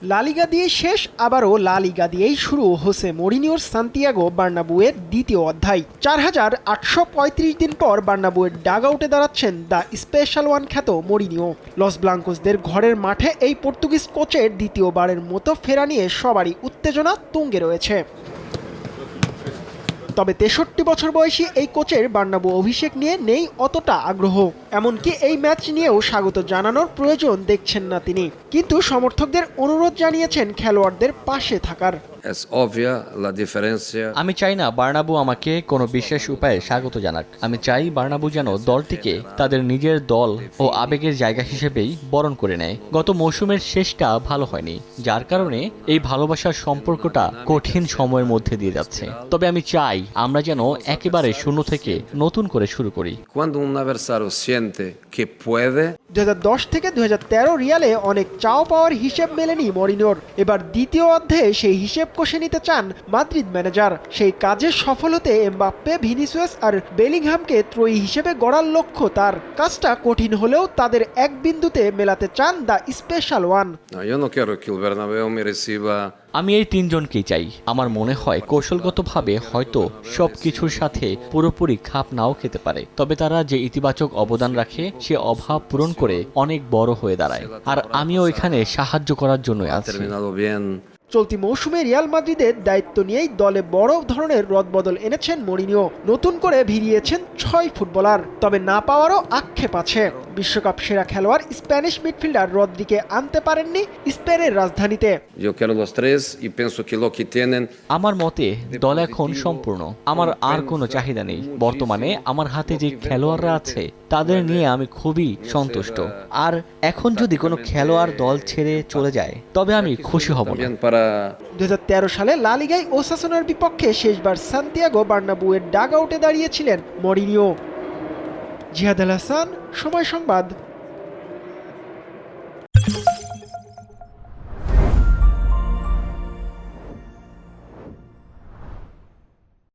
লা লিগা দিয়ে শেষ, আবারও লা লিগা দিয়েই শুরু হোসে মরিনিওর সান্তিয়াগো বার্নাবুয়ের দ্বিতীয় অধ্যায়। ৪,৮৩৫ দিন পর বার্নাবুয়ের ডাগআউটে দাঁড়াচ্ছেন দ্য স্পেশাল ওয়ান খ্যাত মরিনিও। লস ব্লাঙ্কোসদের ঘরের মাঠে এই পর্তুগিজ কোচের দ্বিতীয়বারের মতো ফেরা নিয়ে সবারই উত্তেজনা তুঙ্গে রয়েছে। তবে ৬৩ বছর বয়সী এই কোচের বার্নাবু অভিষেক নিয়ে নেই অতটা আগ্রহ। এমনকি এই ম্যাচ নিয়েও স্বাগত জানানোর প্রয়োজন দেখছেন না তিনি, কিন্তু সমর্থকদের অনুরোধ জানিয়েছেন খেলোয়াড়দের পাশে থাকার। আমি চাই না বার্নাবু আমাকে কোনো বিশেষ উপায়ে স্বাগত জানাক। আমি চাই বার্নাবু যেন দলটিকে তাদের নিজের দল ও আবেগের জায়গা হিসেবেই বরণ করে নেয়। গত মৌসুমের শেষটা ভালো হয়নি, যার কারণে এই ভালোবাসার সম্পর্কটা কঠিন সময়ের মধ্যে দিয়ে যাচ্ছে। তবে আমি চাই আমরা যেন একেবারে শূন্য থেকে নতুন করে শুরু করি। ২০১০ থেকে ২০১৩ রিয়ালে অনেক চাও পাওয়ার হিসেব মেলেনি মরিনোর। এবার দ্বিতীয় অধ্যায়ে সেই হিসেব কষে নিতে চান মাদ্রিদ ম্যানেজার। সেই কাজে সফল হতে এমবাপ্পে, ভিনিসিয়াস আর বেলিংহামকে ত্রয়ী হিসেবে গড়ার লক্ষ্য তার। কাজটা কঠিন হলেও তাদের এক বিন্দুতে মেলাতে চান দ্য স্পেশাল ওয়ান। আমি এই তিনজনকেই চাই। আমার মনে হয় কৌশলগতভাবে হয়তো সবকিছুর সাথে পুরোপুরি খাপ নাও খেতে পারে, তবে তারা যে ইতিবাচক অবদান রাখে সে অভাব পূরণ করে অনেক বড় হয়ে দাঁড়ায়, আর আমিও এখানে সাহায্য করার জন্য আছি। চলতি মৌসুমে রিয়াল মাদ্রিদের দায়িত্ব নিয়েই দলে বড় ধরনের রদবদল এনেছেন মরিনিও। নতুন করে ভিড়িয়েছেন ৬ ফুটবলার, তবে না পাওয়ারও আক্ষেপ আছে। বিশ্বকাপ সেরা খেলোয়াড় স্প্যানিশ মিডফিল্ডার রদ্রিকে আনতে পারেননি স্পেনের রাজধানীতে। আমার মতে দল এখন সম্পূর্ণ। আমার আর কোনো চাহিদা নেই। বর্তমানে আমার হাতে যে খেলোয়াড়রা আছে তাদের নিয়ে আমি খুবই সন্তুষ্ট, আর এখন যদি কোনো খেলোয়াড় দল ছেড়ে চলে যায় তবে আমি খুশি হব না। ২০১৩ সালে লা লিগায় ওসাসুনার বিপক্ষে শেষবার সান্তিয়াগো বার্নাবুয়ের ডাগআউটে দাঁড়িয়েছিলেন মরিনিও। জিহাদ আল হাসান, সময় সংবাদ।